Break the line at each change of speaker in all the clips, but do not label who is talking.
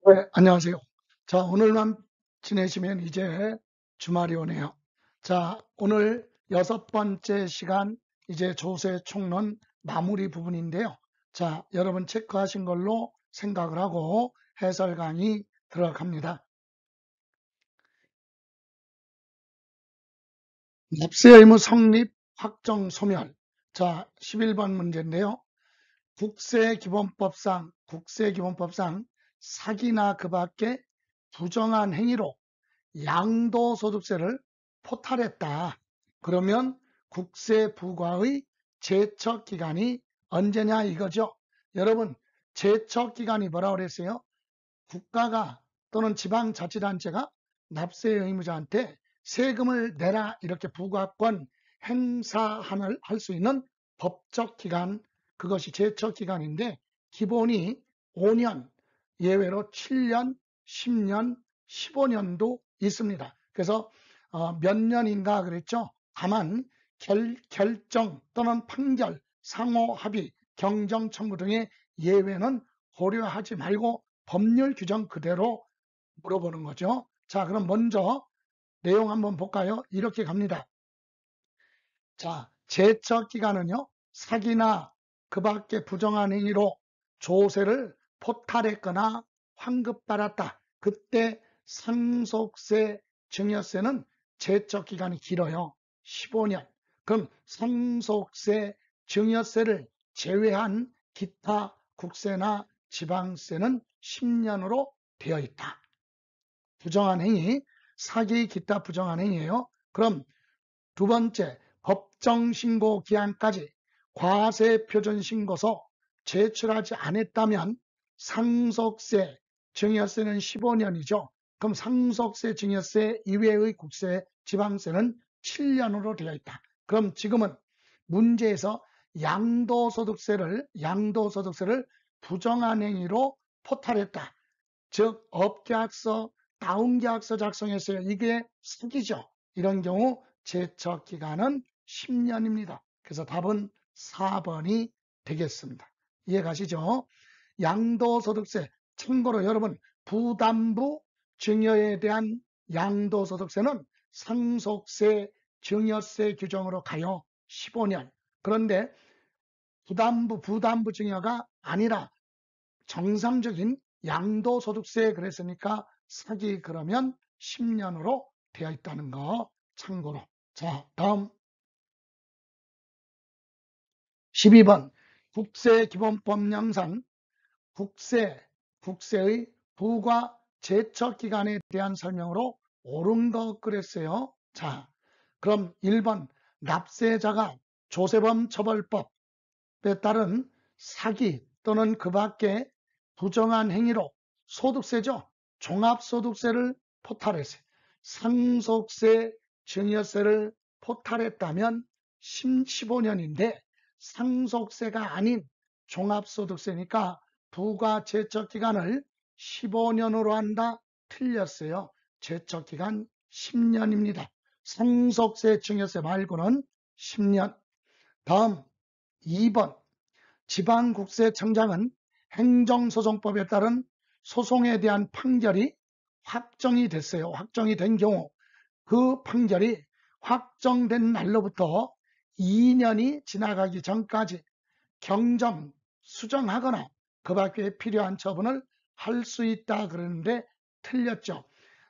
네, 안녕하세요. 자, 오늘만 지내시면 이제 주말이 오네요. 자, 오늘 6번째 시간 이제 조세 총론 마무리 부분인데요. 자, 여러분 체크하신 걸로 생각을 하고 해설 강의 들어갑니다. 납세 의무 성립 확정 소멸. 자, 11번 문제인데요. 국세기본법상 사기나 그 밖에 부정한 행위로 양도소득세를 포탈했다. 그러면 국세부과의 제척기간이 언제냐 이거죠. 여러분, 제척기간이 뭐라고 그랬어요? 국가가 또는 지방자치단체가 납세 의무자한테 세금을 내라 이렇게 부과권 행사할 수 있는 법적 기간, 그것이 제척기간인데 기본이 5년, 예외로 7년, 10년, 15년도 있습니다. 그래서 몇 년인가 그랬죠. 다만 결정 또는 판결, 상호 합의, 경정 청구 등의 예외는 고려하지 말고 법률 규정 그대로 물어보는 거죠. 자, 그럼 먼저 내용 한번 볼까요? 이렇게 갑니다. 자, 제척 기간은요, 사기나 그 밖에 부정한 행위로 조세를 포탈했거나 환급받았다. 그때 상속세, 증여세는 제척 기간이 길어요. 15년. 그럼 상속세, 증여세를 제외한 기타 국세나 지방세는 10년으로 되어 있다. 부정한 행위, 사기, 기타 부정한 행위예요. 그럼 두 번째, 법정신고 기한까지 과세표준신고서 제출하지 않았다면 상속세, 증여세는 15년이죠. 그럼 상속세, 증여세 이외의 국세, 지방세는 7년으로 되어 있다. 그럼 지금은 문제에서 양도소득세를 부정한 행위로 포탈했다. 즉 업계약서, 다운계약서 작성했어요. 이게 사기죠. 이런 경우 제척기간은 10년입니다. 그래서 답은 4번이 되겠습니다. 이해 가시죠? 양도소득세, 참고로 여러분 부담부 증여에 대한 양도소득세는 상속세, 증여세 규정으로 가요. 15년. 그런데 부담부 증여가 아니라 정상적인 양도소득세 그랬으니까 사기 그러면 10년으로 되어 있다는 거 참고로. 자, 다음 12번 국세기본법령상 국세의 부과 제척기간에 대한 설명으로 옳은 거 그랬어요. 자, 그럼 1번 납세자가 조세범 처벌법에 따른 사기 또는 그 밖에 부정한 행위로 소득세죠. 종합소득세를 포탈했어요. 상속세, 증여세를 포탈했다면 15년인데 상속세가 아닌 종합소득세니까 부과 제척기간을 15년으로 한다. 틀렸어요. 제척기간 10년입니다. 상속세, 증여세 말고는 10년. 다음 2번 지방국세청장은 행정소송법에 따른 소송에 대한 판결이 확정이 됐어요. 확정이 된 경우 그 판결이 확정된 날로부터 2년이 지나가기 전까지 경정, 수정하거나 그 밖에 필요한 처분을 할 수 있다 그러는데 틀렸죠.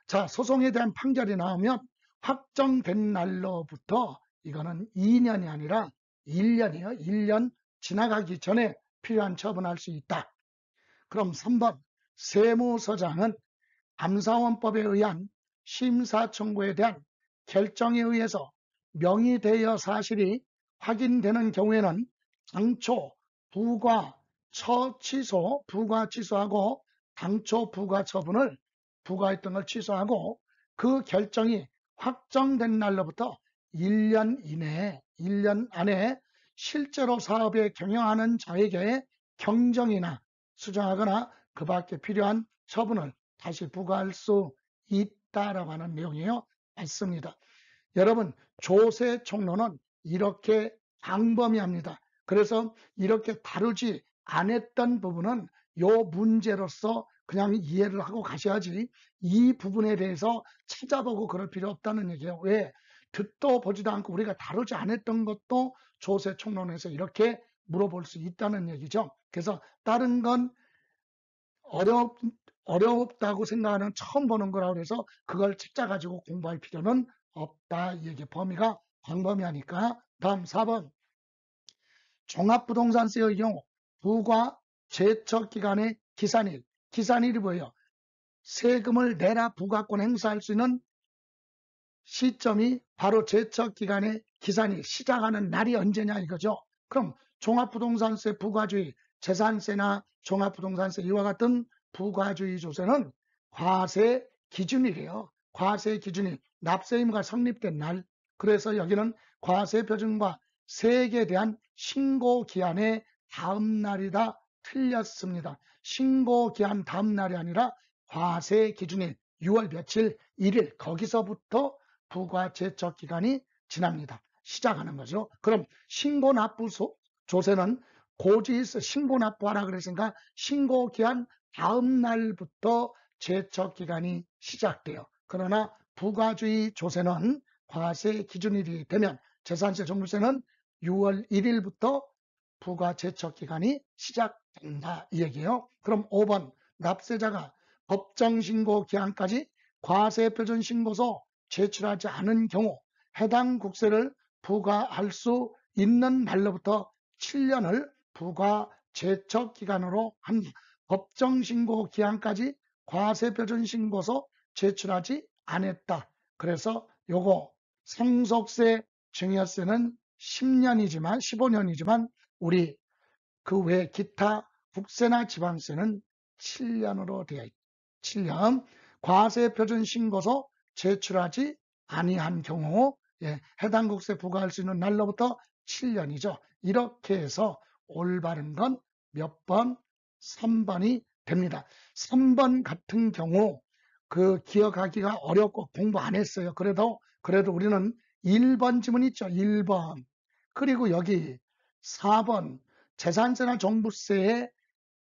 자, 소송에 대한 판결이 나오면 확정된 날로부터 이거는 2년이 아니라 1년이에요. 1년 지나가기 전에 필요한 처분할 수 있다. 그럼 3번 세무서장은 감사원법에 의한 심사청구에 대한 결정에 의해서 명의대여 사실이 확인되는 경우에는 당초 부과 취소하고 당초 부과 처분을 부과했던 걸 취소하고 그 결정이 확정된 날로부터 1년 안에 실제로 사업에 경영하는 자에게 경정이나 수정하거나 그 밖에 필요한 처분을 다시 부과할 수 있다라고 하는 내용이에요. 맞습니다. 여러분 조세 총론은 이렇게 광범위합니다. 그래서 이렇게 다루지 않았던 부분은 요 문제로서 그냥 이해를 하고 가셔야지 이 부분에 대해서 찾아보고 그럴 필요 없다는 얘기예요. 왜? 듣도 보지도 않고 우리가 다루지 않았던 것도 조세 총론에서 이렇게 물어볼 수 있다는 얘기죠. 그래서 다른 건 어렵다고 생각하는 처음 보는 거라고 해서 그걸 찾아가지고 공부할 필요는 없다. 이게 범위가 광범위하니까. 다음 4번. 종합부동산세의 경우 부과 제척기간의 기산일. 기산일이 뭐예요? 세금을 내라 부과권 행사할 수 있는 시점이 바로 제척기간의 기산일, 시작하는 날이 언제냐 이거죠. 그럼 종합부동산세 부과주의, 재산세나 종합부동산세 이와 같은 부과주의 조세는 과세 기준일이에요. 과세 기준일, 납세 의무가 성립된 날. 그래서 여기는 과세 표준과 세액에 대한 신고 기한의 다음 날이다. 틀렸습니다. 신고 기한 다음 날이 아니라 과세 기준일 6월 며칠 1일 거기서부터 부과 제척 기간이 지납니다. 시작하는 거죠. 그럼 신고 납부 조세는 고지에서 신고 납부하라 그랬으니까 신고 기한 다음 날부터 제척 기간이 시작돼요. 그러나 부과주의 조세는 과세 기준일이 되면 재산세 종부세는 6월 1일부터 부과 제척 기간이 시작된다 이 얘기예요. 그럼 5번 납세자가 법정신고 기한까지 과세표준신고서 제출하지 않은 경우 해당 국세를 부과할 수 있는 날로부터 7년을 부과 제척 기간으로 합니다. 법정신고 기한까지 과세표준신고서 제출하지 않았다. 그래서 요거 상속세 증여세는 10년이지만 15년이지만 우리 그 외 기타 국세나 지방세는 7년으로 되어 있다. 7년 과세표준신고서 제출하지 아니한 경우 해당 국세 부과할 수 있는 날로부터 7년이죠. 이렇게 해서 올바른 건 몇 번? 3번이 됩니다. 3번 같은 경우 그 기억하기가 어렵고 공부 안 했어요. 그래도 우리는 1번 지문 있죠. 1번. 그리고 여기 4번 재산세나 종부세의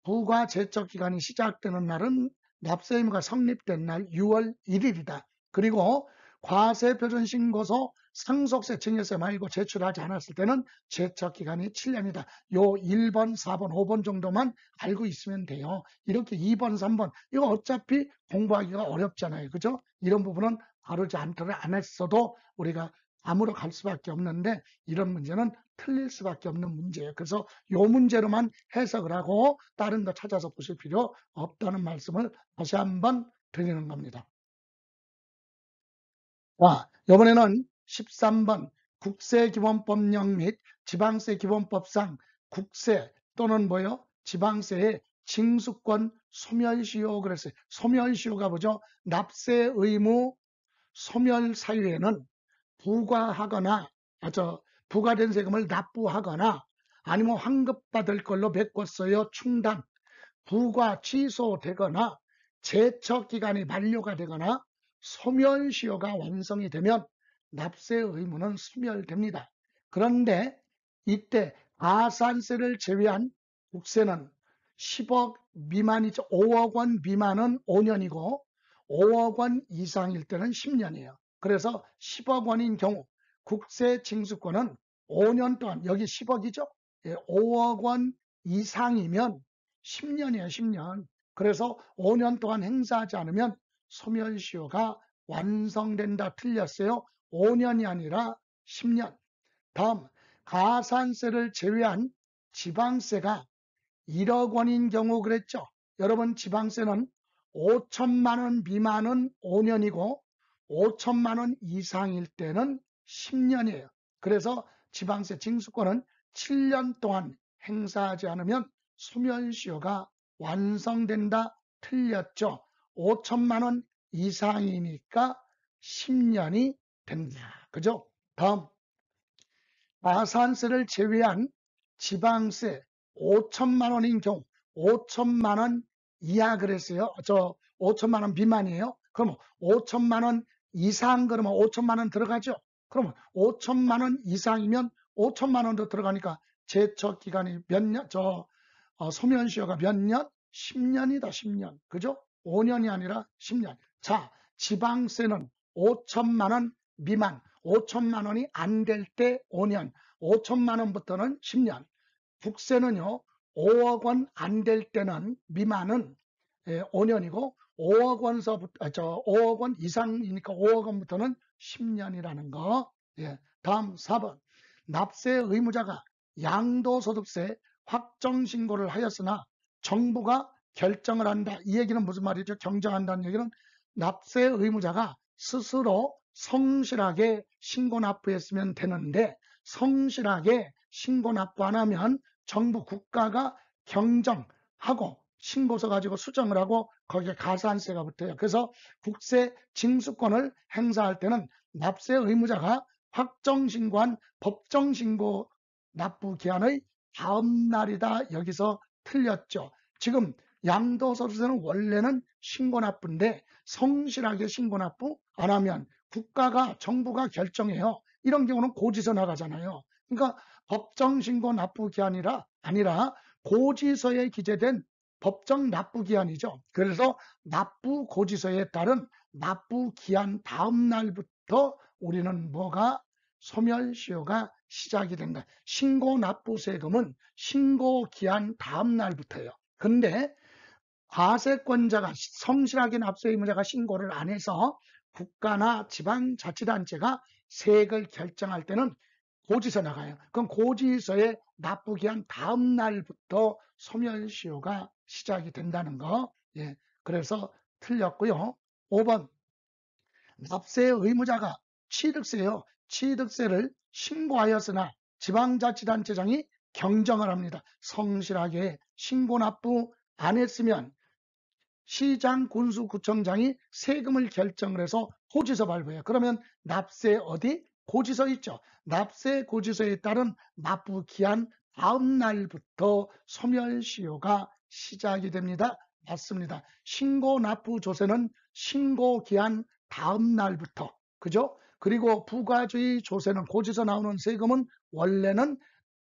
부과 제척 기간이 시작되는 날은 납세 의무가 성립된 날 6월 1일이다. 그리고 과세표준신고서 상속세, 증여세 말고 제출하지 않았을 때는 제척 기간이 7년이다. 요 1번, 4번, 5번 정도만 알고 있으면 돼요. 이렇게 2번, 3번 이거 어차피 공부하기가 어렵잖아요. 그죠? 이런 부분은 다루지 않았어도 우리가 암으로 갈 수밖에 없는데 이런 문제는 틀릴 수밖에 없는 문제예요. 그래서 이 문제로만 해석을 하고 다른 거 찾아서 보실 필요 없다는 말씀을 다시 한번 드리는 겁니다. 자, 이번에는 13번 국세기본법령 및 지방세기본법상 국세 또는 뭐요? 지방세의 징수권 소멸시효 그랬어요. 소멸시효가 뭐죠? 납세 의무 소멸 사유에는 부과하거나 부과된 세금을 납부하거나 아니면 환급받을 걸로 메꿨어요. 충당, 부과 취소되거나 제척 기간이 만료가 되거나 소멸시효가 완성이 되면 납세 의무는 소멸됩니다. 그런데 이때 가산세를 제외한 국세는 10억 미만이죠. 5억 원 미만은 5년이고 5억 원 이상일 때는 10년이에요. 그래서 10억 원인 경우 국세 징수권은 5년 동안 여기 10억이죠. 5억 원 이상이면 10년이에요. 10년. 그래서 5년 동안 행사하지 않으면 소멸시효가 완성된다. 틀렸어요. 5년이 아니라 10년. 다음 가산세를 제외한 지방세가 1억 원인 경우 그랬죠. 여러분 지방세는 5천만 원 미만은 5년이고 5천만 원 이상일 때는 10년이에요. 그래서 지방세 징수권은 7년 동안 행사하지 않으면 소멸시효가 완성된다. 틀렸죠. 5천만 원 이상이니까 10년이 된다. 그죠? 다음 가산세를 제외한 지방세 5천만 원인 경우 5천만 원 이하 그랬어요. 5천만 원 미만이에요. 그럼 5천만 원 이상 그러면 5천만 원 들어가죠. 그러면 5천만 원 이상이면 5천만 원도 들어가니까 제척 기간이 몇 년? 소멸시효가 몇 년? 10년이다, 10년. 그죠? 5년이 아니라 10년. 자, 지방세는 5천만 원 미만, 5천만 원이 안 될 때 5년, 5천만 원부터는 10년. 국세는요, 5억 원 안 될 때는 미만은 5년이고 5억 원서부터 5억 원 이상이니까 5억 원부터는 10년이라는 거. 예. 다음 4번. 납세 의무자가 양도소득세 확정 신고를 하였으나 정부가 결정을 한다. 이 얘기는 무슨 말이죠? 경정한다는 얘기는 납세 의무자가 스스로 성실하게 신고 납부했으면 되는데 성실하게 신고 납부 안 하면 정부 국가가 경정하고 신고서 가지고 수정을 하고 거기에 가산세가 붙어요. 그래서 국세 징수권을 행사할 때는 납세 의무자가 확정신고한 법정신고 납부 기한의 다음 날이다. 여기서 틀렸죠. 지금 양도소득세는 원래는 신고 납부인데 성실하게 신고 납부 안 하면 국가가 정부가 결정해요. 이런 경우는 고지서 나가잖아요. 그러니까 법정신고 납부 기한이라 아니라 고지서에 기재된 법정 납부 기한이죠. 그래서 납부 고지서에 따른 납부 기한 다음 날부터 우리는 뭐가 소멸시효가 시작이 된다. 신고 납부 세금은 신고 기한 다음 날부터예요. 근데 과세권자가 성실하게 납세 의무자가 신고를 안 해서 국가나 지방자치단체가 세액을 결정할 때는 고지서 나가요. 그럼 고지서에 납부기한 다음 날부터 소멸시효가 시작이 된다는 거. 예, 그래서 틀렸고요. 5번 납세 의무자가 취득세요. 취득세를 신고하였으나 지방자치단체장이 경정을 합니다. 성실하게 신고 납부 안 했으면 시장, 군수, 구청장이 세금을 결정을 해서 고지서 발부해요. 그러면 납세 어디? 고지서 있죠. 납세 고지서에 따른 납부 기한 다음 날부터 소멸시효가 시작이 됩니다. 맞습니다. 신고 납부 조세는 신고 기한 다음 날부터, 그죠? 그리고 부가주의 조세는 고지서 나오는 세금은 원래는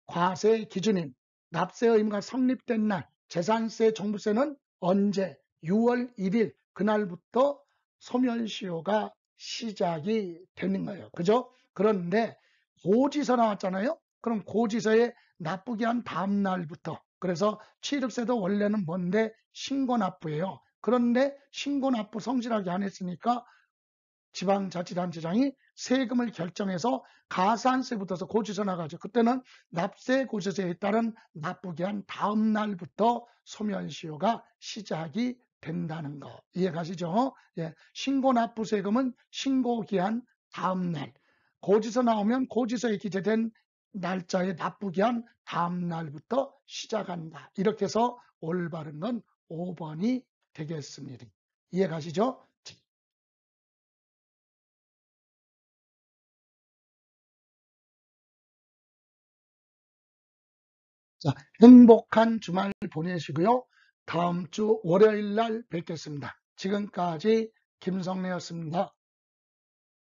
과세 기준인 납세 의무가 성립된 날, 재산세, 종부세는 언제? 6월 1일 그날부터 소멸시효가 시작이 되는 거예요. 그죠? 그런데 고지서 나왔잖아요. 그럼 고지서에 납부기한 다음 날부터 그래서 취득세도 원래는 뭔데 신고납부예요. 그런데 신고납부 성실하게 안 했으니까 지방자치단체장이 세금을 결정해서 가산세 붙어서 고지서 나가죠. 그때는 납세 고지서에 따른 납부기한 다음 날부터 소멸시효가 시작이 된다는 거 이해가시죠? 예, 신고납부세금은 신고기한 다음 날, 고지서 나오면 고지서에 기재된 날짜의 납부기한 다음 날부터 시작한다. 이렇게 해서 올바른 건 5번이 되겠습니다. 이해가시죠? 자, 행복한 주말 보내시고요. 다음 주 월요일 날 뵙겠습니다. 지금까지 김성래였습니다.